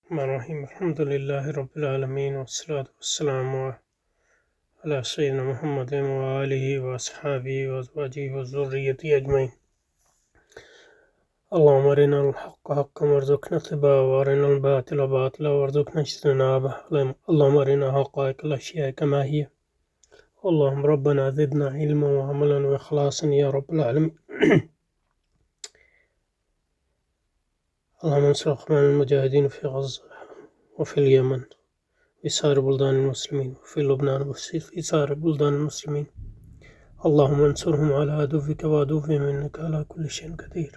الرحمن الرحیم الحمد للہ رب العالمین والصلاة والسلام علی سیدنا محمد وآلہ واصحابہ وازواجہ وذریتہ اجمعین۔ اللہم ارنا الحق حقا وارزقنا اتباعہ وارنا الباطل باطلا وارزقنا اجتنابہ۔ اللہم ارنا حقائق الاشیاء کما ہی، اللہم ربنا زدنا علما وعملا واخلاصا یا رب العالمین۔ اللهم انصر اخوان المجاهدين في غزة وفي اليمن وفي سائر بلدان المسلمين وفي لبنان وفي سائر بلدان المسلمين، اللهم انصرهم على عدوك وعدوهم انك على كل شيء قدير.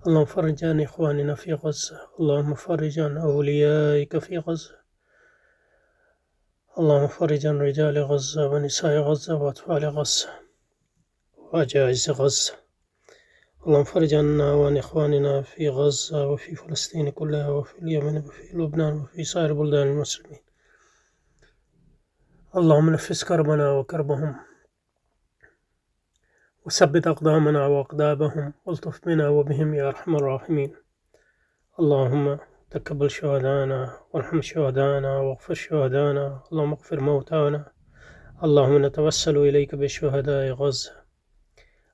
اللهم فرج عن اخواننا في غزة، اللهم فرج عن اوليائك في غزة، اللهم فرج عن رجال غزة ونساء غزة واطفال غزة وعجائز غزة. اللهم فرج عنا وعن إخواننا في غزة وفي فلسطين كلها وفي اليمن وفي لبنان وفي سائر بلدان المسلمين. اللهم نفس كربنا وكربهم وثبت أقدامنا وأقدامهم والطف بنا وبهم يا أرحم الراحمين. اللهم تقبل شهدانا وارحم شهدانا واغفر شهدانا، اللهم اغفر موتانا. اللهم نتوسل إليك بشهداء غزة،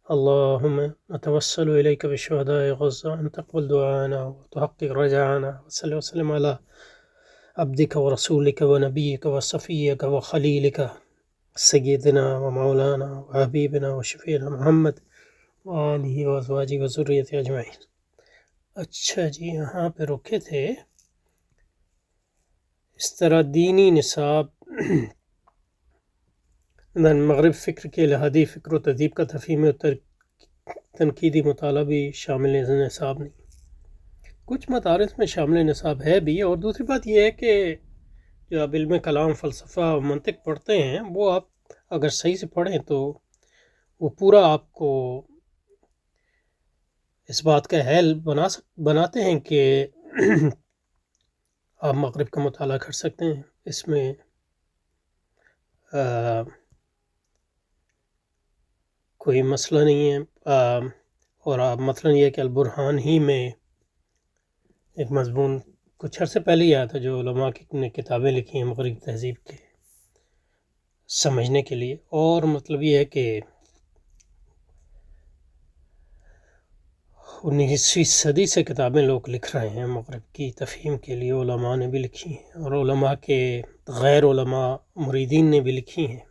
اللهم نتوسل إليك بشهداء غزة أن تقبل دعانا وتحقق رجاءنا. وصل وسلم على عبدك ورسولك ونبيك وصفيك وخليلك سيدنا ومولانا وحبيبنا وشفيعنا محمد وآلہ وازواجہ وذریتہ اجمعین۔ اچھا جی، یہاں پہ رکے تھے۔ اس طرح دینی نصاب مغرب فکر کے الہادی فکر و تہذیب کا تفہیم و تنقیدی مطالعہ بھی شامل نصاب نہیں۔ کچھ مدارس میں شامل نصاب ہے بھی، اور دوسری بات یہ ہے کہ جو آپ علم کلام، فلسفہ و منطق پڑھتے ہیں، وہ آپ اگر صحیح سے پڑھیں تو وہ پورا آپ کو اس بات کا اہل بناتے ہیں کہ آپ مغرب کا مطالعہ کر سکتے ہیں۔ اس میں کوئی مسئلہ نہیں ہے، اور مثلا یہ کہ البرہان ہی میں ایک مضمون کچھ عرصے پہلے ہی آیا تھا جو علماء نے کتابیں لکھی ہیں مغربی تہذیب کے سمجھنے کے لیے، اور مطلب یہ ہے کہ 19ویں صدی سے کتابیں لوگ لکھ رہے ہیں مغرب کی تفہیم کے لیے، علماء نے بھی لکھی ہیں، اور علماء کے غیر علماء مریدین نے بھی لکھی ہیں۔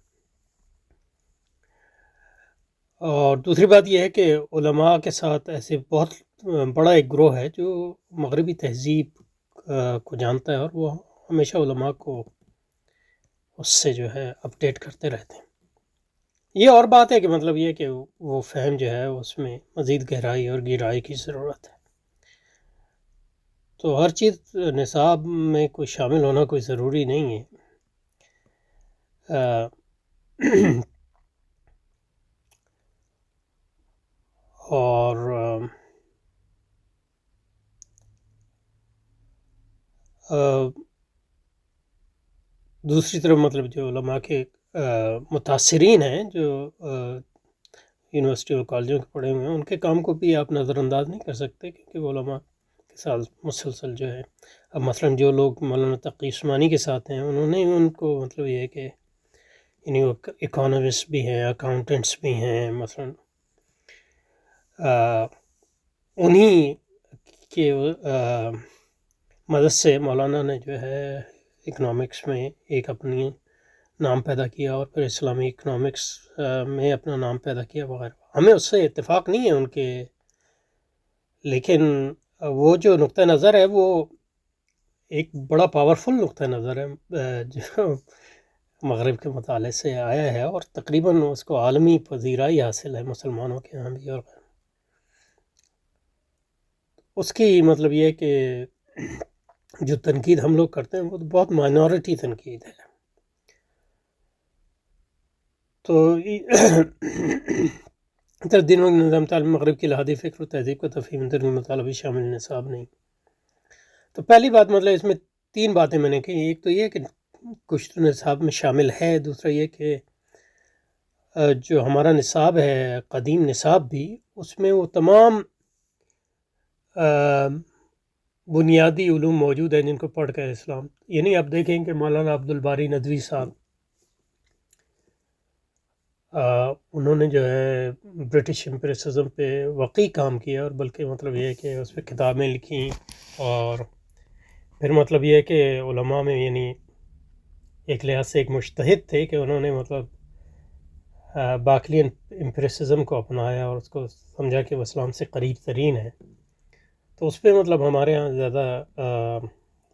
اور دوسری بات یہ ہے کہ علماء کے ساتھ ایسے بہت بڑا ایک گروہ ہے جو مغربی تہذیب کو جانتا ہے، اور وہ ہمیشہ علماء کو اس سے جو ہے اپڈیٹ کرتے رہتے ہیں۔ یہ اور بات ہے کہ مطلب یہ کہ وہ فہم جو ہے اس میں مزید گہرائی اور گہرائی کی ضرورت ہے۔ تو ہر چیز نصاب میں کوئی شامل ہونا کوئی ضروری نہیں ہے۔ اور دوسری طرف مطلب جو علماء کے متاثرین ہیں، جو یونیورسٹی اور کالجوں کے پڑھے ہوئے ہیں، ان کے کام کو بھی آپ نظر انداز نہیں کر سکتے، کیونکہ وہ علماء کے ساتھ مسلسل جو ہے، اب مثلا جو لوگ مولانا تقی عثمانی کے ساتھ ہیں، انہوں نے ان کو مطلب یہ ہے کہ یعنی وہ اکانومسٹ بھی ہیں، اکاؤنٹنٹس بھی ہیں، مثلا انہی کے مدد سے مولانا نے جو ہے اکنامکس میں ایک اپنی نام پیدا کیا، اور پھر اسلامی اکنامکس میں اپنا نام پیدا کیا وغیرہ۔ ہمیں اس سے اتفاق نہیں ہے ان کے، لیکن وہ جو نقطہ نظر ہے وہ ایک بڑا پاورفل نقطہ نظر ہے جو مغرب کے مطالعے سے آیا ہے، اور تقریباً اس کو عالمی پذیرائی حاصل ہے مسلمانوں کے ہاں بھی، اور اس کی مطلب یہ کہ جو تنقید ہم لوگ کرتے ہیں وہ بہت مائنورٹی تنقید ہے۔ تو دین و نظام تعلیم مغرب کی الہادی فکر و تہذیب کا تفہیم درمی مطالعہ بھی شامل نصاب نہیں۔ تو پہلی بات مطلب اس میں 3 باتیں میں نے کہی۔ ایک تو یہ کہ کچھ تو نصاب میں شامل ہے، دوسرا یہ کہ جو ہمارا نصاب ہے قدیم نصاب بھی، اس میں وہ تمام بنیادی علوم موجود ہیں جن کو پڑھ کر اسلام، یعنی آپ دیکھیں کہ مولانا عبدالباری ندوی صاحب انہوں نے جو ہے برٹش امپریسزم پہ واقعی کام کیا، اور بلکہ مطلب یہ ہے کہ اس پہ کتابیں لکھیں، اور پھر مطلب یہ ہے کہ علماء میں یعنی ایک لحاظ سے ایک مجتہد تھے کہ انہوں نے مطلب باقلین امپریسزم کو اپنایا اور اس کو سمجھا کہ وہ اسلام سے قریب ترین ہے، تو اس پہ مطلب ہمارے ہاں زیادہ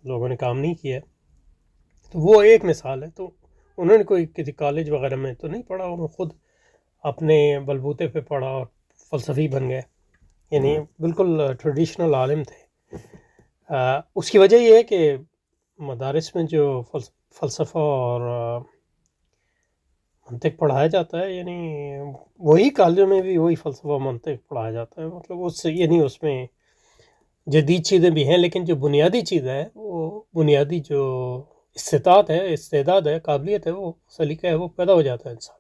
لوگوں نے کام نہیں کیا، تو وہ ایک مثال ہے۔ تو انہوں نے کوئی کسی کالج وغیرہ میں تو نہیں پڑھا، انہوں نے خود اپنے بلبوتے پہ پڑھا اور فلسفی بن گئے، یعنی بالکل ٹریڈیشنل عالم تھے۔ اس کی وجہ یہ ہے کہ مدارس میں جو فلسفہ اور منطق پڑھایا جاتا ہے، یعنی وہی کالجوں میں بھی وہی فلسفہ منطق پڑھایا جاتا ہے، مطلب اس سے یعنی اس میں جدید چیزیں بھی ہیں، لیکن جو بنیادی چیز ہے، وہ بنیادی جو استعداد ہے، قابلیت ہے، وہ سلیقہ ہے، وہ پیدا ہو جاتا ہے انسان۔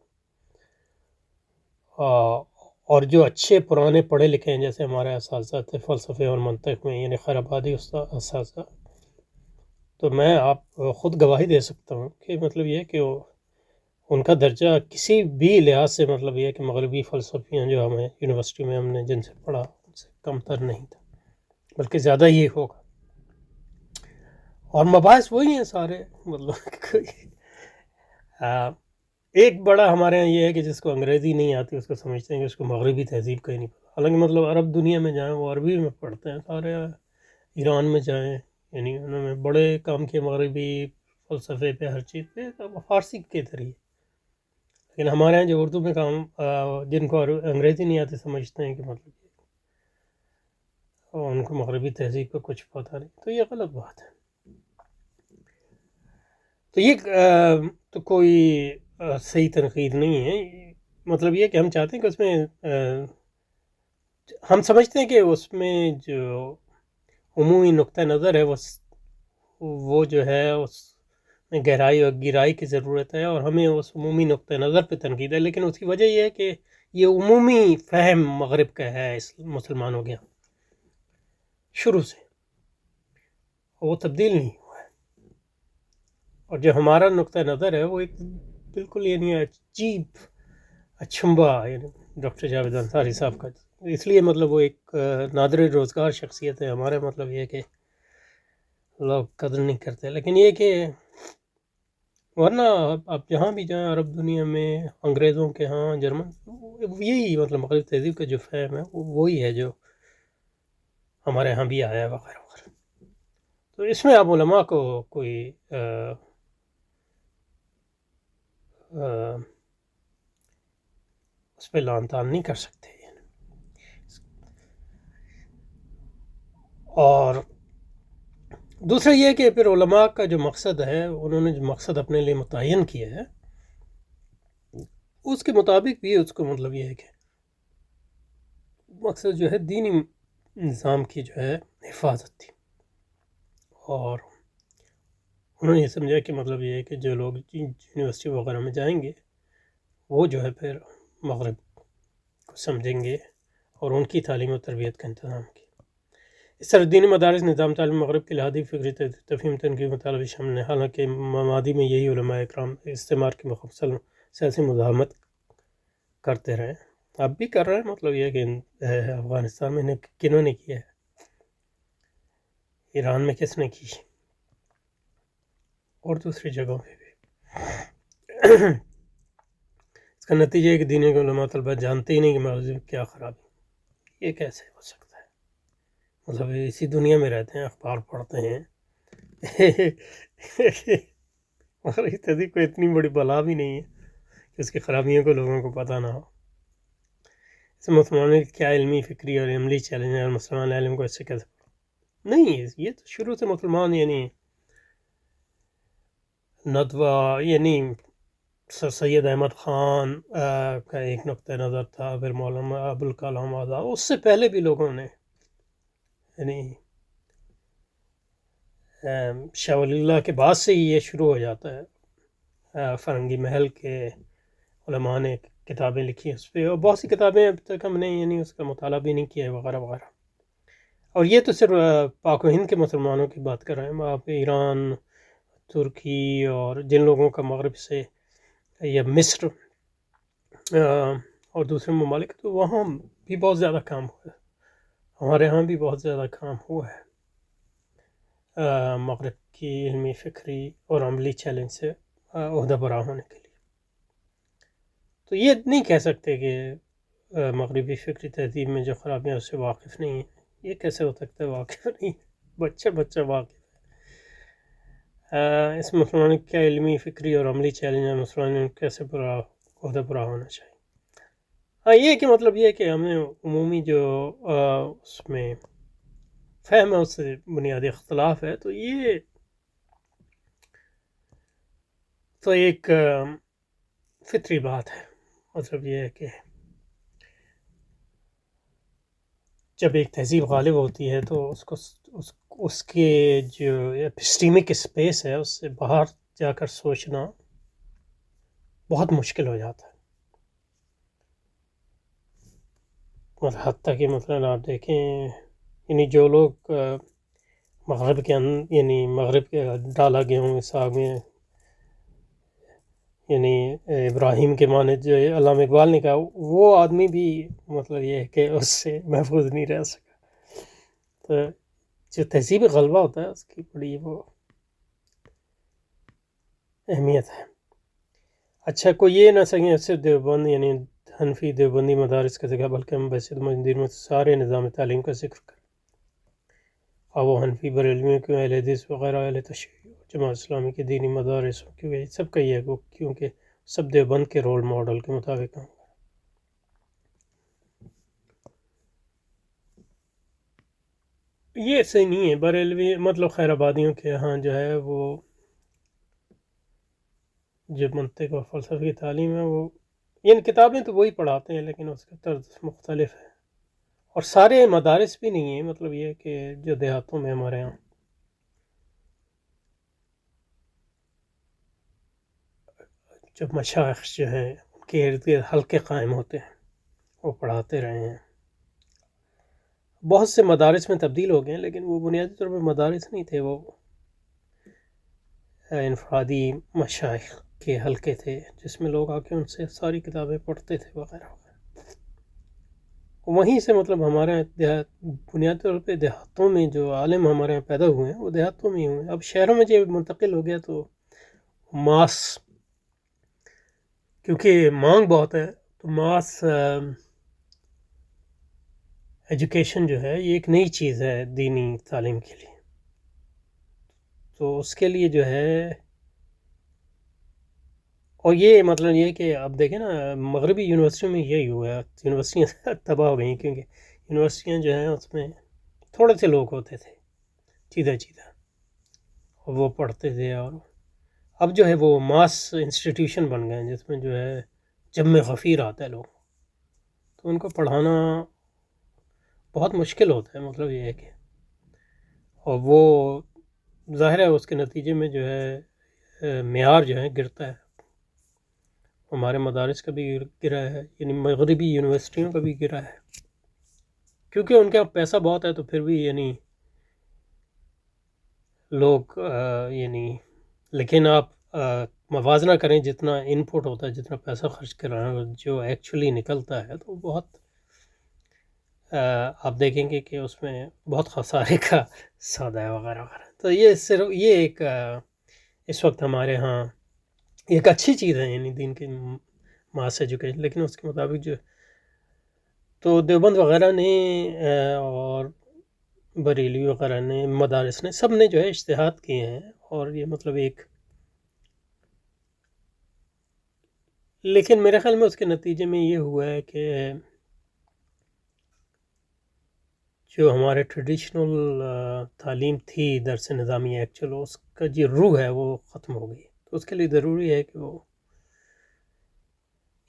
اور جو اچھے پرانے پڑھے لکھے ہیں جیسے ہمارے اساتذہ تھے فلسفے اور منطق میں، یعنی خیر آبادی اساتذہ، تو میں آپ خود گواہی دے سکتا ہوں کہ مطلب یہ کہ ان کا درجہ کسی بھی لحاظ سے مطلب یہ کہ مغربی فلسفیاں جو ہمیں یونیورسٹی میں ہم نے جن سے پڑھا ان سے کم تر نہیں تھا، بلکہ زیادہ ہی ہوگا، اور مباحث وہی ہیں سارے، مطلب ایک بڑا ہمارے یہاں یہ ہے کہ جس کو انگریزی نہیں آتی اس کو سمجھتے ہیں کہ اس کو مغربی تہذیب کا ہی نہیں پتا، حالانکہ مطلب عرب دنیا میں جائیں وہ عربی میں پڑھتے ہیں سارے، ایران میں جائیں یعنی انہوں نے بڑے کام کیے مغربی فلسفے پہ، ہر چیز پہ، تو فارسی کے ذریعے، لیکن ہمارے یہاں جو اردو میں کام جن کو انگریزی نہیں آتی سمجھتے ہیں کہ مطلب ان کو مغربی تہذیب کا کچھ پتہ نہیں، تو یہ غلط بات ہے۔ تو یہ تو کوئی صحیح تنقید نہیں ہے، مطلب یہ کہ ہم چاہتے ہیں کہ اس میں ہم سمجھتے ہیں کہ اس میں جو عمومی نقطہ نظر ہے وہ جو ہے اس میں گہرائی اور گہرائی کی ضرورت ہے، اور ہمیں اس عمومی نقطہ نظر پہ تنقید ہے، لیکن اس کی وجہ یہ ہے کہ یہ عمومی فہم مغرب کا ہے اس مسلمانوں کے یہاں شروع سے، وہ تبدیل نہیں ہوا ہے، اور جو ہمارا نقطہ نظر ہے وہ ایک بالکل یعنی عجیب اچھمبا، یعنی ڈاکٹر جاوید انصاری صاحب کا، اس لیے مطلب وہ ایک نادر روزگار شخصیت ہے ہمارے، مطلب یہ کہ لوگ قدر نہیں کرتے، لیکن یہ کہ ورنہ آپ جہاں بھی جائیں عرب دنیا میں، انگریزوں کے ہاں، جرمن، یہی مطلب مغرب تہذیب کا جو فہم ہے وہی ہے جو ہمارے ہاں بھی آیا ہے وغیرہ وغیرہ۔ تو اس میں آپ علماء کو کوئی اس پہ لعن طعن نہیں کر سکتے۔ اور دوسرا یہ کہ پھر علماء کا جو مقصد ہے، انہوں نے جو مقصد اپنے لیے متعین کیا ہے، اس کے مطابق بھی اس کو مطلب یہ ہے کہ مقصد جو ہے دینی نظام کی جو ہے حفاظت تھی، اور انہوں نے یہ سمجھا کہ مطلب یہ ہے کہ جو لوگ یونیورسٹی وغیرہ میں جائیں گے وہ جو ہے پھر مغرب کو سمجھیں گے اور ان کی تعلیم و تربیت کا انتظام کیا۔ اس طرح دینی مدارس نظام تعلیم مغرب کے لحاظی فکری تفہیم تنقید مطالبہ شامل ہے، حالانکہ ماضی میں یہی علماء اکرام استعمار کی مفصل سیاسی مزاحمت کرتے رہے، اب بھی کر رہے ہیں، مطلب یہ کہ افغانستان میں کنہوں نے کیا ہے، ایران میں کس نے کی، اور دوسری جگہوں پہ بھی۔ اس کا نتیجہ ہے کہ دینی کے علماء طلبہ جانتے ہی نہیں کہ مغرب کیا خرابی، یہ کیسے ہو سکتا ہے، مطلب اسی دنیا میں رہتے ہیں، اخبار پڑھتے ہیں، مگر اس تہذیب کو اتنی بڑی بلا بھی نہیں ہے کہ اس کی خرابیوں کو لوگوں کو پتہ نہ ہو۔ اس مسلمانوں کی کیا علمی، فکری اور عملی چیلنج ہے، اور مسلمان علم کو اس سے کیسے نہیں، یہ تو شروع سے مسلمان یعنی ندوہ، یعنی سر سید احمد خان کا ایک نقطہ نظر تھا، پھر مولانا ابوالکلام آزاد، اس سے پہلے بھی لوگوں نے، یعنی شاہ ولی اللہ کے بعد سے ہی یہ شروع ہو جاتا ہے، فرنگی محل کے علماء نے کتابیں لکھی اس پہ، اور بہت سی کتابیں اب تک ہم نے یعنی اس کا مطالعہ بھی نہیں کیا ہے وغیرہ وغیرہ، اور یہ تو صرف پاک و ہند کے مسلمانوں کی بات کر رہے ہیں، آپ ایران، ترکی اور جن لوگوں کا مغرب سے یا مصر اور دوسرے ممالک، تو وہاں بھی بہت زیادہ کام ہوا ہے، ہمارے ہاں بھی بہت زیادہ کام ہوا ہے مغرب کی علمی، فکری اور عملی چیلنج سے عہدہ برآں ہونے کے لیے۔ تو یہ نہیں کہہ سکتے کہ مغربی فکری تہذیب میں جو خرابیاں اس سے واقف نہیں ہیں، یہ کیسے ہو سکتا ہے واقف نہیں؟ بچہ واقف ہے۔ اس مسلمان کیا علمی، فکری اور عملی چیلنج ہے، مسلمان کیسے عہدہ برآں ہونا چاہیے؟ ہاں، یہ کہ مطلب یہ کہ ہم نے عمومی جو اس میں فہم ہے اس سے بنیادی اختلاف ہے، تو یہ تو ایک فطری بات ہے۔ مطلب یہ ہے کہ جب ایک تہذیب غالب ہوتی ہے تو اس کے جو ایپسٹیمک اسپیس ہے اس سے باہر جا کر سوچنا بہت مشکل ہو جاتا ہے۔ اور حتیٰ کہ مثلا آپ دیکھیں، یعنی جو لوگ مغرب کے یعنی مغرب کے ڈالا گیہوں کے ساگ میں، یعنی ابراہیم کے معنی جو علامہ اقبال نے کہا، وہ آدمی بھی مطلب یہ ہے کہ اس سے محفوظ نہیں رہ سکا۔ تو جو تہذیبی غلبہ ہوتا ہے اس کی بڑی وہ اہمیت ہے۔ اچھا، کوئی یہ نہ سکیں اس سے دیوبند یعنی حنفی دیوبندی مدارس کا ذکر، بلکہ ہم ویسے مندر میں سارے نظام تعلیم کا ذکر کریں، اور وہ حنفی، بریلویوں کے، اہل حدیث وغیرہ، اہل تشیع، جماعت اسلامی کے دینی مدارس، کیونکہ سب کا یہ ہے کیونکہ سب دیوبند کے رول ماڈل کے مطابق ہیں۔ یہ صحیح نہیں ہے، بریلوی مطلب خیر آبادیوں کے ہاں جو ہے وہ جو منطق و فلسفے کی تعلیم ہے، وہ ان کتابیں تو وہی پڑھاتے ہیں لیکن اس کا طرز مختلف ہے، اور سارے مدارس بھی نہیں ہیں۔ مطلب یہ ہے کہ جو دیہاتوں میں ہمارے یہاں جو مشائخ جو ہیں ان کے ارد گرد حلقے قائم ہوتے ہیں، وہ پڑھاتے رہے ہیں۔ بہت سے مدارس میں تبدیل ہو گئے ہیں لیکن وہ بنیادی طور پر مدارس نہیں تھے، وہ انفرادی مشائخ کے حلقے تھے جس میں لوگ آ کے ان سے ساری کتابیں پڑھتے تھے وغیرہ وغیرہ۔ وہیں سے مطلب ہمارے بنیادی طور پہ دیہاتوں میں جو عالم ہمارے یہاں پیدا ہوئے ہیں وہ دیہاتوں میں ہی ہوئے ہیں۔ اب شہروں میں جب منتقل ہو گیا تو ماس، کیونکہ مانگ بہت ہے، تو ماس ایجوکیشن جو ہے یہ ایک نئی چیز ہے دینی تعلیم کے لیے، تو اس کے لیے جو ہے، اور یہ مطلب یہ کہ اب دیکھیں نا مغربی یونیورسٹیوں میں یہی ہوا ہے، یونیورسٹیاں تباہ ہو گئیں کیونکہ یونیورسٹیاں جو ہیں اس میں تھوڑے سے لوگ ہوتے تھے چیدہ اور وہ پڑھتے تھے، اور اب جو ہے وہ ماس انسٹیٹیوشن بن گئے ہیں جس میں جو ہے جم غفیر آتا ہے لوگ، تو ان کو پڑھانا بہت مشکل ہوتا ہے۔ مطلب یہ ہے کہ اور وہ ظاہر ہے اس کے نتیجے میں جو ہے معیار جو ہے گرتا ہے، ہمارے مدارس کا بھی گرا ہے، یعنی مغربی یونیورسٹیوں کا بھی گرا ہے، کیونکہ ان کے پیسہ بہت ہے تو پھر بھی یعنی لوگ یعنی، لیکن آپ موازنہ کریں جتنا ان پٹ ہوتا ہے، جتنا پیسہ خرچ کر رہے ہیں، جو ایکچولی نکلتا ہے تو بہت آپ دیکھیں گے کہ اس میں بہت خسارے کا سودا ہے وغیرہ وغیرہ۔ تو یہ صرف یہ ایک اس وقت ہمارے ہاں ایک اچھی چیز ہے، یعنی دین کی ماس ایجوکیشن، لیکن اس کے مطابق جو تو دیوبند وغیرہ نے اور بریلوی وغیرہ نے، مدارس نے، سب نے جو ہے اجتہاد کیے ہیں، اور یہ مطلب ایک، لیکن میرے خیال میں اس کے نتیجے میں یہ ہوا ہے کہ جو ہمارے ٹریڈیشنل تعلیم تھی درس نظامی ایکچول، اس کا جو روح ہے وہ ختم ہو گئی، تو اس کے لیے ضروری ہے کہ وہ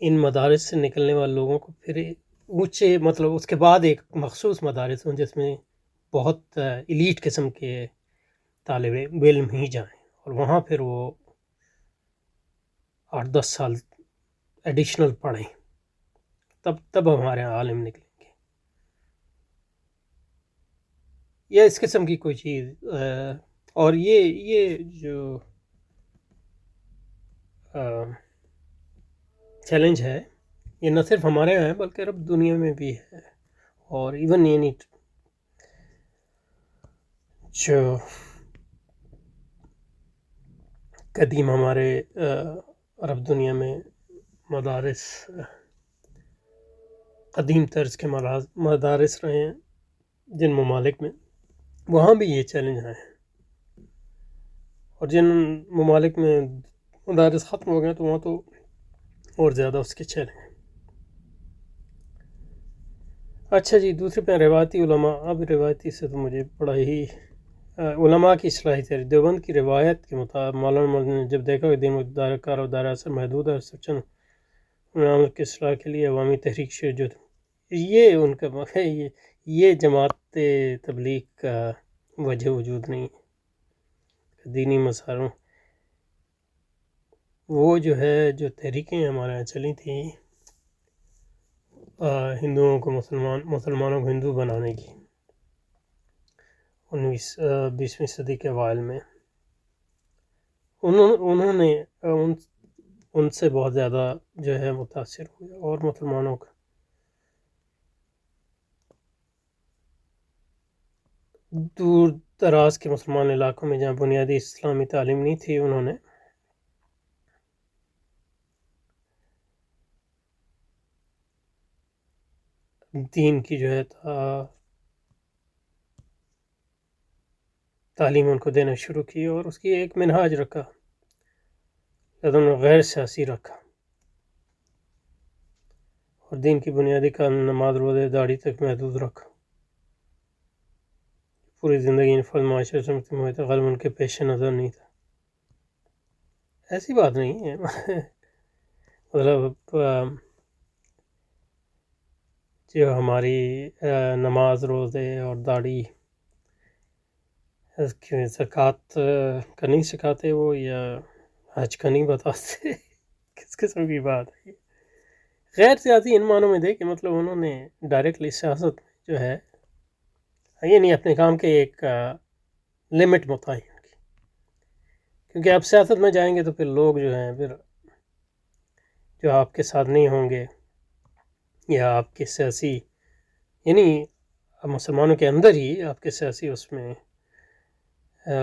ان مدارس سے نکلنے والے لوگوں کو پھر اونچے، مطلب اس کے بعد ایک مخصوص مدارس ہوں جس میں بہت ایلیٹ قسم کے طالب علم ہی جائیں، اور وہاں پھر وہ 8-10 سال ایڈیشنل پڑھیں، تب ہمارے یہاں عالم نکلیں گے۔ یا اس قسم کی کوئی چیز. اور یہ جو چیلنج ہے یہ نہ صرف ہمارے یہاں ہے بلکہ عرب دنیا میں بھی ہے. اور ایون یعنی جو قدیم ہمارے عرب دنیا میں مدارس، قدیم طرز کے مدارس رہے ہیں جن ممالک میں، وہاں بھی یہ چیلنج آئے ہیں. اور جن ممالک میں مدارس ختم ہو گئے تو وہاں تو اور زیادہ اس کے چیلنج ہیں. اچھا جی، دوسرے پہ روایتی علماء. اب روایتی سے تو مجھے بڑا ہی علماء کی اصلاحی تحریک. دیوبند کی روایت کے مطابق مولانا نے جب دیکھا کہ دین و کار و دائرہ اثر محدود ہے، سچن عمل کی اصلاح کے لیے عوامی تحریک شروع جو یہ ان کا یہ جماعت تبلیغ کا وجہ وجود نہیں ہے. دینی مسائلوں وہ جو ہے جو تحریکیں ہمارے یہاں چلی تھیں ہندوؤں کو مسلمانوں کو ہندو بنانے کی 20ویں صدی کے اوائل میں، انہوں نے ان سے بہت زیادہ جو ہے متاثر ہوئے. اور مسلمانوں کا دور دراز کے مسلمان علاقوں میں جہاں بنیادی اسلامی تعلیم نہیں تھی، انہوں نے دین کی جو ہے تعلیم ان کو دینا شروع کی اور اس کی ایک منہاج رکھا، انہوں نے غیر سیاسی رکھا اور دین کی بنیادی کا نماز روزے داڑھی تک محدود رکھا. پوری زندگی فرد معاشرے سے غالب ان کے پیش نظر نہیں تھا. ایسی بات نہیں ہے مطلب جو ہماری نماز روزے اور داڑھی زکوٰۃ کا نہیں سکھاتے وہ، یا حج کا نہیں بتاتے کس قسم کی بات ہے. غیر سیاسی ان معنوں میں دے کہ مطلب انہوں نے ڈائریکٹلی سیاست جو ہے یہ نہیں اپنے کام کے ایک لمٹ متعین کی، کیونکہ آپ سیاست میں جائیں گے تو پھر لوگ جو ہیں پھر جو آپ کے ساتھ نہیں ہوں گے یا آپ کے سیاسی یعنی مسلمانوں کے اندر ہی آپ کے سیاسی اس میں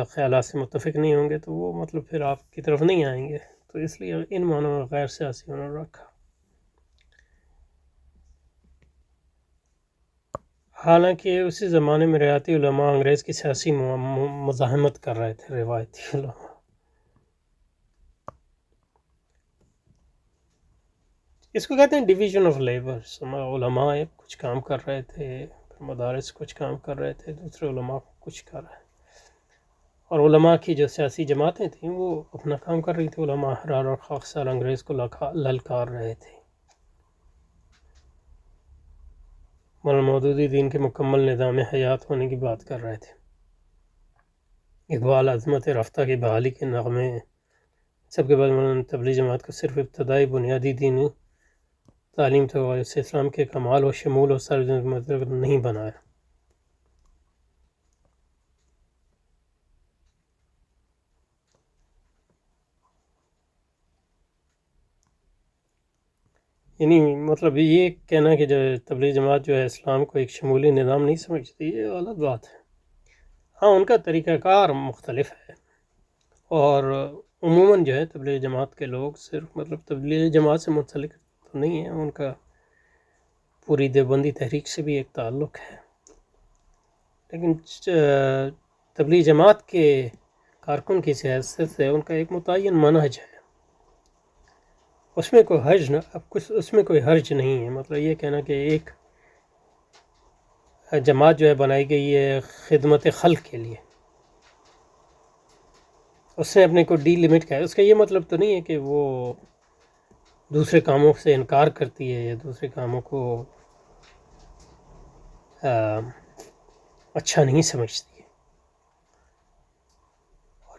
خیالات سے متفق نہیں ہوں گے تو وہ مطلب پھر آپ کی طرف نہیں آئیں گے. تو اس لیے ان معنوں میں غیر سیاسی انہوں نے رکھا. حالانکہ اسی زمانے میں روایتی علماء انگریز کی سیاسی مزاحمت کر رہے تھے. روایتی علماء اس کو کہتے ہیں ڈویژن آف لیبر. علماء کچھ کام کر رہے تھے، مدارس کچھ کام کر رہے تھے، دوسرے علماء کچھ کر رہے تھے. اور علماء کی جو سیاسی جماعتیں تھیں وہ اپنا کام کر رہی تھی. علماء احرار اور خاکسار انگریز کو للکار رہے تھے، مودودی دین کے مکمل نظام حیات ہونے کی بات کر رہے تھے. اقبال عظمت رفتہ کی بحالی کے نغمے سب کے بعد مولانا تبلیغ جماعت کو صرف ابتدائی بنیادی دینی تعلیم تک اور اس اسلام کے کمال و شمول و سرجن مطلب نہیں بنایا. یعنی مطلب یہ کہنا کہ جو تبلیغ جماعت جو ہے اسلام کو ایک شمولی نظام نہیں سمجھتی، یہ غلط بات ہے. ہاں ان کا طریقہ کار مختلف ہے، اور عموماً جو ہے تبلیغ جماعت کے لوگ صرف مطلب تبلیغ جماعت سے منسلک تو نہیں ہیں، ان کا پوری دیوبندی تحریک سے بھی ایک تعلق ہے. لیکن تبلیغ جماعت کے کارکن کی حیثیت سے ان کا ایک متعین منہج ہے، اس میں کوئی حرج نہیں ہے. مطلب یہ کہنا کہ ایک جماعت جو ہے بنائی گئی ہے خدمت خلق کے لیے، اس نے اپنے کو ڈی لمٹ کیا ہے، اس کا یہ مطلب تو نہیں ہے کہ وہ دوسرے کاموں سے انکار کرتی ہے یا دوسرے کاموں کو اچھا نہیں سمجھتی ہے. اور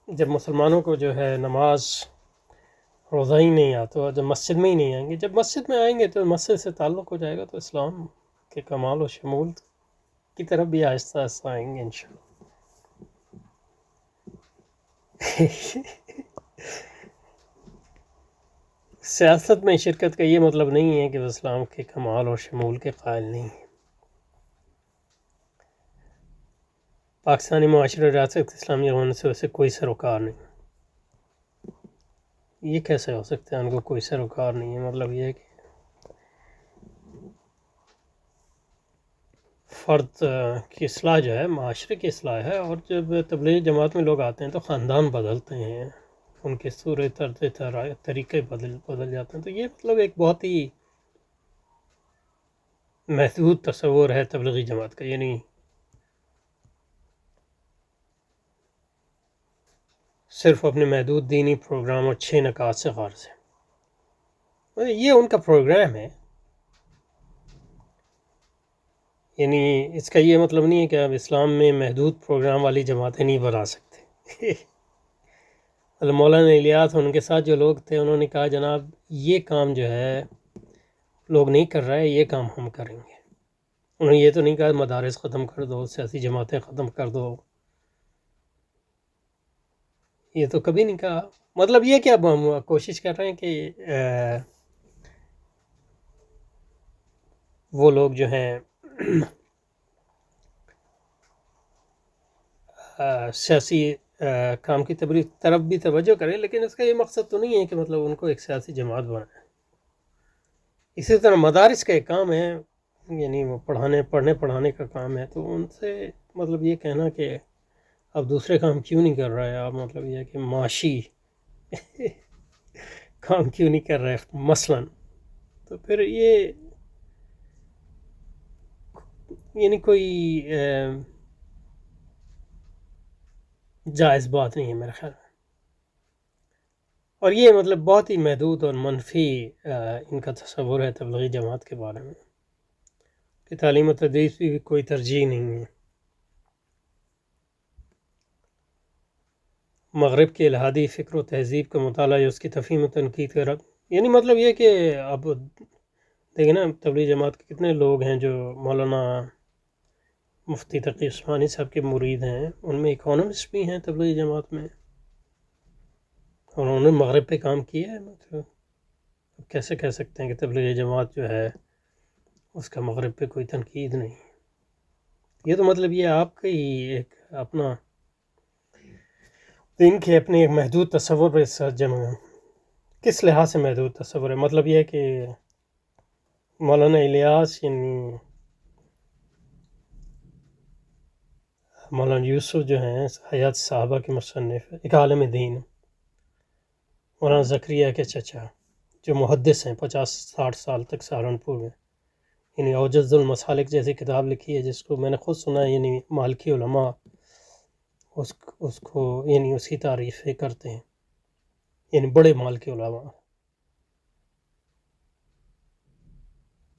جب مسلمانوں کو جو ہے نماز روزہ ہی نہیں آتا، جب مسجد میں ہی نہیں آئیں گے، جب مسجد میں آئیں گے تو مسجد سے تعلق ہو جائے گا تو اسلام کے کمال و شمول کی طرف بھی آہستہ آہستہ آئیں گے انشاءاللہ. سیاست میں شرکت کا یہ مطلب نہیں ہے کہ وہ اسلام کے کمال اور شمول کے قائل نہیں ہے. پاکستانی معاشرے ریاست اسلامی ہونے سے ویسے کوئی سروکار نہیں. یہ کیسے ہو سکتا ہے ان کو کوئی سروکار نہیں ہے؟ مطلب یہ ہے کہ فرد کی اصلاح جو ہے معاشرے کی اصلاح ہے، اور جب تبلیغی جماعت میں لوگ آتے ہیں تو خاندان بدلتے ہیں، ان کے صورت طریقے بدل جاتے ہیں. تو یہ مطلب ایک بہت ہی محدود تصور ہے تبلیغی جماعت کا. یعنی صرف اپنے محدود دینی پروگرام اور 6 نکات سے غرض ہے. یہ ان کا پروگرام ہے. یعنی اس کا یہ مطلب نہیں ہے کہ آپ اسلام میں محدود پروگرام والی جماعتیں نہیں بنا سکتے. مولانا الیاس ان کے ساتھ جو لوگ تھے انہوں نے کہا جناب یہ کام جو ہے لوگ نہیں کر رہے، یہ کام ہم کریں گے. انہوں نے یہ تو نہیں کہا مدارس ختم کر دو، سیاسی جماعتیں ختم کر دو، یہ تو کبھی نہیں کہا. مطلب یہ کہ اب ہم کوشش کر رہے ہیں کہ وہ لوگ جو ہیں سیاسی کام کی طرف بھی توجہ کریں، لیکن اس کا یہ مقصد تو نہیں ہے کہ مطلب ان کو ایک سیاسی جماعت بنائیں. اسی طرح مدارس کا ایک کام ہے، یعنی وہ پڑھانے کا کام ہے. تو ان سے مطلب یہ کہنا کہ اب دوسرے کام کیوں نہیں کر رہا ہے آپ، مطلب یہ کہ معاشی کام کیوں نہیں کر رہے مثلاً، تو پھر یہ یعنی کوئی جائز بات نہیں ہے میرے خیال میں. اور یہ مطلب بہت ہی محدود اور منفی ان کا تصور ہے تبلیغی جماعت کے بارے میں کہ تعلیم و تدریس بھی کوئی ترجیح نہیں ہے. مغرب کی الہادی فکر و تہذیب کا مطالعہ یا اس کی تفہیم و تنقید کا یعنی مطلب یہ کہ اب دیکھیں نا تبلیغی جماعت کے کتنے لوگ ہیں جو مولانا مفتی تقی عثمانی صاحب کے مرید ہیں، ان میں اکانومسٹ بھی ہیں تبلیغی جماعت میں، اور انہوں نے مغرب پہ کام کیا ہے. مطلب کیسے کہہ سکتے ہیں کہ تبلیغی جماعت جو ہے اس کا مغرب پہ کوئی تنقید نہیں؟ یہ تو مطلب یہ آپ کا ہی ایک اپنا دین کے اپنے ایک محدود تصور پہ ساتھ جمع ہے. کس لحاظ سے محدود تصور ہے؟ مطلب یہ ہے کہ مولانا الیاس یعنی مولانا یوسف جو ہیں حیات صحابہ کے مصنف، ایک عالم دین، مولانا زکریا کے چچا جو محدث ہیں 50-60 سال تک سہارنپور میں، یعنی اوجز المسالک جیسی کتاب لکھی ہے جس کو میں نے خود سنا ہے. یعنی مالکی علماء اس کو یعنی اس کی تعریفیں کرتے ہیں، یعنی بڑے مالکی علماء.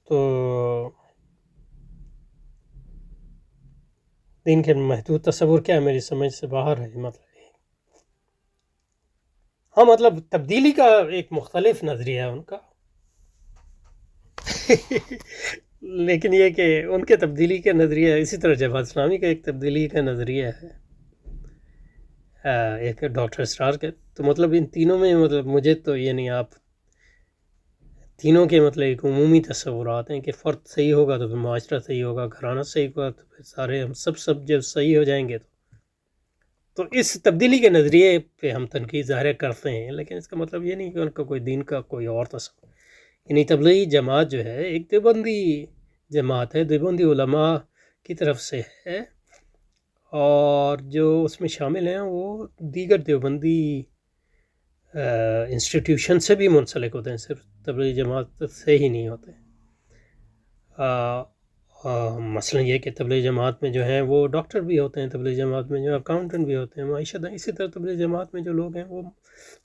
تو دین کے محدود تصور کیا ہے میری سمجھ سے باہر ہے. مطلب ہاں مطلب تبدیلی کا ایک مختلف نظریہ ہے ان کا لیکن یہ کہ ان کے تبدیلی کا نظریہ اسی طرح جماعت اسلامی کا ایک تبدیلی کا نظریہ ہے، ایک ڈاکٹر اسرار کے. تو مطلب ان تینوں میں مطلب مجھے تو یعنی آپ تینوں کے مطلب ایک عمومی تصورات ہیں کہ فرد صحیح ہوگا تو پھر معاشرہ صحیح ہوگا، گھرانہ صحیح ہوگا تو پھر سارے ہم سب جب صحیح ہو جائیں گے تو اس تبدیلی کے نظریے پہ ہم تنقید ظاہر کرتے ہیں. لیکن اس کا مطلب یہ نہیں کہ ان کا کوئی دین کا کوئی اور تصور. یعنی تبلیغی جماعت جو ہے ایک دیوبندی جماعت ہے، دیوبندی علماء کی طرف سے ہے، اور جو اس میں شامل ہیں وہ دیگر دیوبندی انسٹیٹیوشن سے بھی منسلک ہوتے ہیں، صرف تبلیغی جماعت سے ہی نہیں ہوتے. مثلا یہ کہ تبلیغی جماعت میں جو ہیں وہ ڈاکٹر بھی ہوتے ہیں، تبلیغی جماعت میں جو اکاؤنٹنٹ بھی ہوتے ہیں، معیشت. اسی طرح تبلیغی جماعت میں جو لوگ ہیں وہ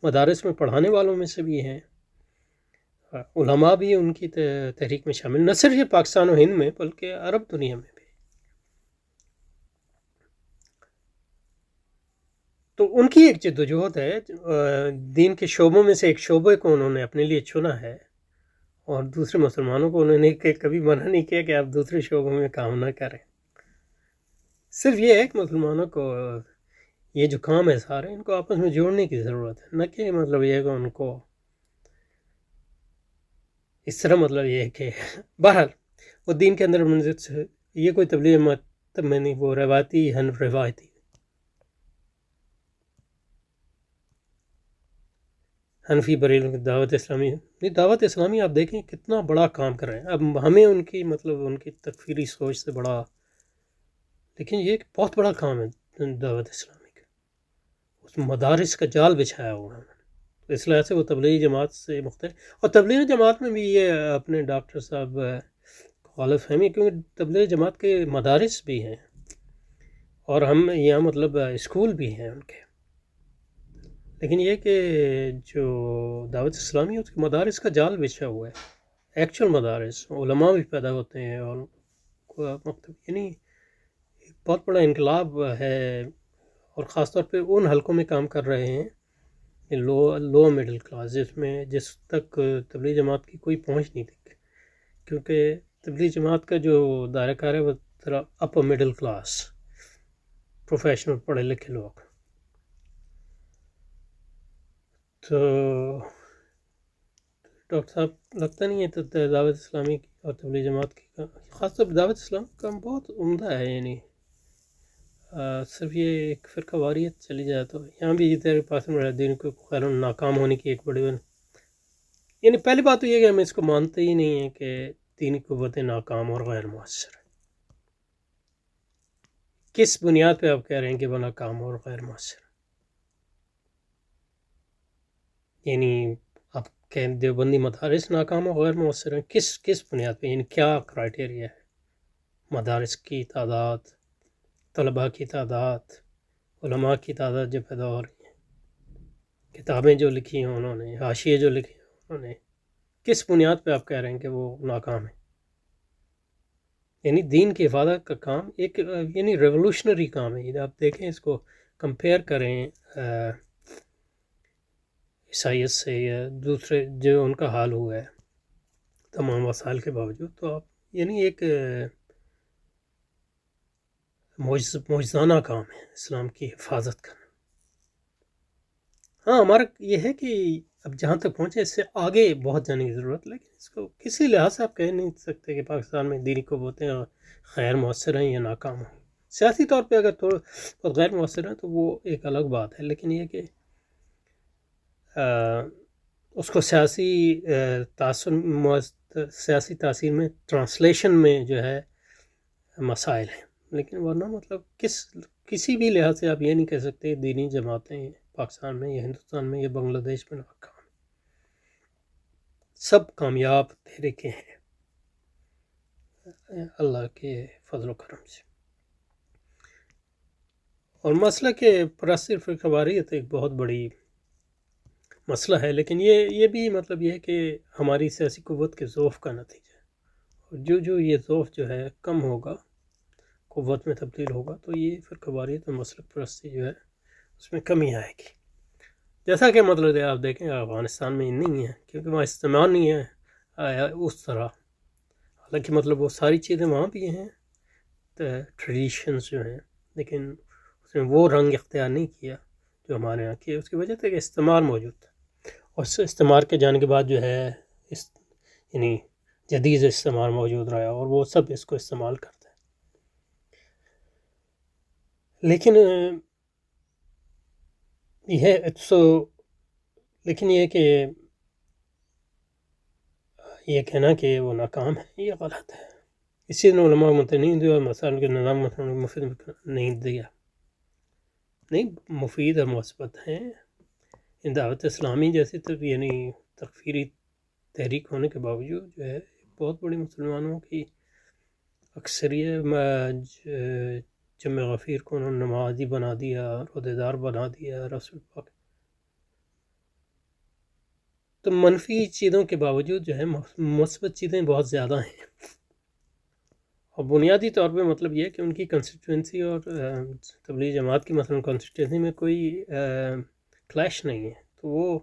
مدارس میں پڑھانے والوں میں سے بھی ہیں، علماء بھی ان کی تحریک میں شامل، نہ صرف یہ پاکستان و ہند میں بلکہ عرب دنیا میں بھی. تو ان کی ایک جدوجہد ہے، دین کے شعبوں میں سے ایک شعبے کو انہوں نے اپنے لیے چنا ہے، اور دوسرے مسلمانوں کو انہوں نے کبھی منع نہیں کیا کہ آپ دوسرے شعبوں میں کام نہ کریں. صرف یہ ہے کہ مسلمانوں کو یہ جو کام ہے سارے ان کو آپس میں جوڑنے کی ضرورت ہے، نہ کہ مطلب یہ کہ ان کو اس طرح مطلب یہ ہے کہ بہرحال وہ دین کے اندر یہ کوئی تبلیغ مت میں نہیں، وہ روایتی روایتی حنفی بریلوی دعوت اسلامی نہیں، دعوت اسلامی آپ دیکھیں کتنا بڑا کام کر رہے ہیں. اب ہمیں ان کی مطلب ان کی تکفیری سوچ سے بڑا، لیکن یہ ایک بہت بڑا کام ہے دعوت اسلامی کا. اس مدارس کا جال بچھایا ہوا ہے، تو اس لحاظ سے وہ تبلیغی جماعت سے مختلف. اور تبلیغی جماعت میں بھی یہ اپنے ڈاکٹر صاحب غالب فہمی، کیونکہ تبلیغی جماعت کے مدارس بھی ہیں اور ہم یہاں مطلب اسکول بھی ہیں ان کے، لیکن یہ کہ جو دعوت اسلامی ہے اس کے مدارس کا جال بچھا ہوا ہے، ایکچوئل مدارس، علماء بھی پیدا ہوتے ہیں اور مکتب، یعنی ایک بہت بڑا انقلاب ہے. اور خاص طور پہ ان حلقوں میں کام کر رہے ہیں لو مڈل کلاس، جس تک تبلیغ جماعت کی کوئی پہنچ نہیں تھی، کیونکہ تبلیغ جماعت کا جو دائرہ کار ہے وہ ذرا اپر مڈل کلاس، پروفیشنل پڑھے لکھے لوگ. تو ڈاکٹر صاحب لگتا نہیں ہے تو دعوت اسلامی کی اور تبلیغ جماعت کی خاص طور پر دعوت اسلام کا بہت عمدہ ہے. یعنی صرف یہ ایک فرقہ واریت چلی جائے تو یہاں بھی تحریک پاکستان مجاہدین کو خیر ناکام ہونے کی ایک بڑی یعنی پہلی بات تو یہ کہ ہم اس کو مانتے ہی نہیں ہیں کہ دینی قوتیں ناکام اور غیر مؤثر. کس بنیاد پہ آپ کہہ رہے ہیں کہ وہ ناکام اور غیر مؤثر؟ یعنی آپ کہ دیوبندی مدارس ناکام اور غیر مؤثر ہیں، کس بنیاد پہ؟ یعنی کیا کرائٹیریا ہے؟ مدارس کی تعداد، طلباء کی تعداد، علماء کی تعداد جو پیدا ہو رہی ہیں، کتابیں جو لکھی ہیں انہوں نے، حاشیے جو لکھے ہیں انہوں نے، کس بنیاد پہ آپ کہہ رہے ہیں کہ وہ ناکام ہیں؟ یعنی دین کی حفاظت کا کام ایک یعنی ریولوشنری کام ہے. آپ دیکھیں اس کو کمپیئر کریں عیسائیت سے یا دوسرے جو ان کا حال ہوا ہے تمام وسائل کے باوجود، تو آپ یعنی ایک معجزانہ کام ہے اسلام کی حفاظت کرنا. ہاں ہمارا یہ ہے کہ اب جہاں تک پہنچے اس سے آگے بہت جانے کی ضرورت، لیکن اس کو کسی لحاظ سے آپ کہہ نہیں سکتے کہ پاکستان میں دینی قوتیں غیر مؤثر ہیں یا ناکام ہیں. سیاسی طور پہ اگر تھوڑا غیر مؤثر ہیں تو وہ ایک الگ بات ہے، لیکن یہ کہ اس کو سیاسی تاثیر میں ٹرانسلیشن میں جو ہے مسائل ہیں. لیکن ورنہ مطلب کسی بھی لحاظ سے آپ یہ نہیں کہہ سکتے دینی جماعتیں پاکستان میں یا ہندوستان میں یا بنگلہ دیش میں ناکام، سب کامیاب تحریکیں ہیں اللہ کے فضل و کرم سے. اور مسئلہ کہ پرستر فرقہ واریت ایک بہت بڑی مسئلہ ہے، لیکن یہ بھی مطلب یہ ہے کہ ہماری سیاسی قوت کے ضعف کا نتیجہ ہے. اور جو یہ ضعف جو ہے کم ہوگا، قوت میں تبدیل ہوگا، تو یہ فرقہ واریت اور مسلک پرستی جو ہے اس میں کمی آئے گی. جیسا کہ مطلب ہے آپ دیکھیں افغانستان میں نہیں ہے، کیونکہ وہاں اجتماع نہیں ہے اس طرح، حالانکہ مطلب وہ ساری چیزیں وہاں بھی ہیں ٹریڈیشنز جو ہیں، لیکن اس نے وہ رنگ اختیار نہیں کیا جو ہمارے یہاں کیا. اس کی وجہ تھا کہ استعمار موجود تھا، اور اس استعمار کے جانے کے بعد جو ہے یعنی جدید استعمار موجود رہا اور وہ سب اس کو استعمال کرتا ہے. لیکن یہ کہ یہ کہنا کہ وہ ناکام ہے یہ غلط ہے. اسی نے علماء نہیں دیا، مسائل کے نظام مفید نہیں دیا، نہیں مفید اور مثبت ہیں. دعوت اسلامی جیسے یعنی تکفیری تحریک ہونے کے باوجود جو ہے بہت بڑی مسلمانوں کی اکثریت جمع غفیر کو انہوں نے نمازی بنا دیا، عہدیدار بنا دیا رسول پاک. تو منفی چیزوں کے باوجود جو ہے مثبت چیزیں بہت زیادہ ہیں. اور بنیادی طور پہ مطلب یہ ہے کہ ان کی کنسٹیٹوئنسی اور تبلیغ جماعت کی مثلا کنسٹیٹوئنسی میں کوئی کلیش نہیں ہے، تو وہ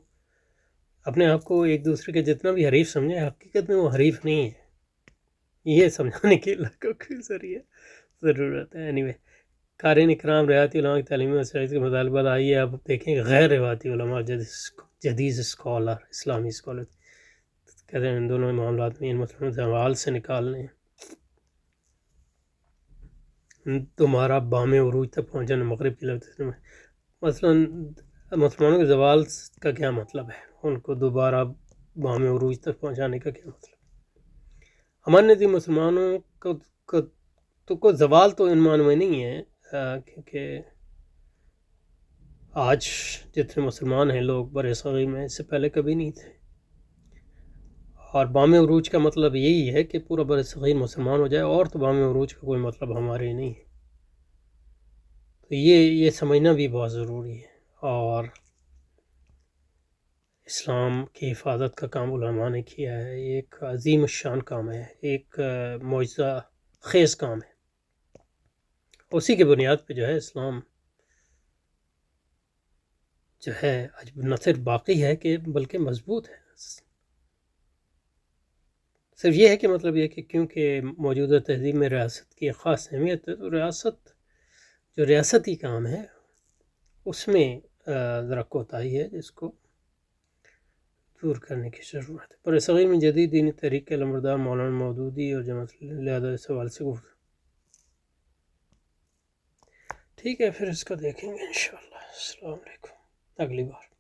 اپنے آپ کو ایک دوسرے کے جتنا بھی حریف سمجھے، حقیقت میں وہ حریف نہیں ہے. یہ سمجھانے کے علاقوں کی ذریعہ ضرورت ہے. اینی وے قارئین اکرام روایتی علماء کی تعلیمی وسائل کے مطالبات آئیے اب دیکھیں غیر روایتی علماء جدید اسکالر اسلامی اسکالر کہتے ہیں ان دونوں معاملات میں ان مسئلوں سے حوال سے نکالنے تمہارا بام عروج تک پہنچانا مغرب کی لفظ میں مثلاً مسلمانوں کے زوال کا کیا مطلب ہے، ان کو دوبارہ بام عروج تک پہنچانے کا کیا مطلب؟ ہمارے نزدیک مسلمانوں کو زوال تو ان معنوں میں نہیں ہے، کیونکہ آج جتنے مسلمان ہیں لوگ بر صغیر میں اس سے پہلے کبھی نہیں تھے، اور بام عروج کا مطلب یہی ہے کہ پورا بر صغیر مسلمان ہو جائے، اور تو بام عروج کا کوئی مطلب ہمارے نہیں ہے۔ تو یہ سمجھنا بھی بہت ضروری ہے، اور اسلام کی حفاظت کا کام علماء نے کیا ہے، یہ ایک عظیم الشان کام ہے، ایک معجزہ خیز کام ہے، اسی کے بنیاد پہ جو ہے اسلام جو ہے آج نہ صرف باقی ہے کہ بلکہ مضبوط ہے۔ صرف یہ ہے کہ مطلب یہ کہ کیونکہ موجودہ تہذیب میں ریاست کی ایک خاص اہمیت ہے، تو جو ریاستی کام ہے اس میں ذرا کوتاہی ہے جس کو دور کرنے کی ضرورت ہے۔ بر صغیر میں جدید دینی تحریک کے علمبردار مولانا مودودی اور جماعت لہٰذا اس سوال سے گفتگو ٹھیک ہے، پھر اس کو دیکھیں گے انشاءاللہ۔ السلام علیکم، اگلی بار۔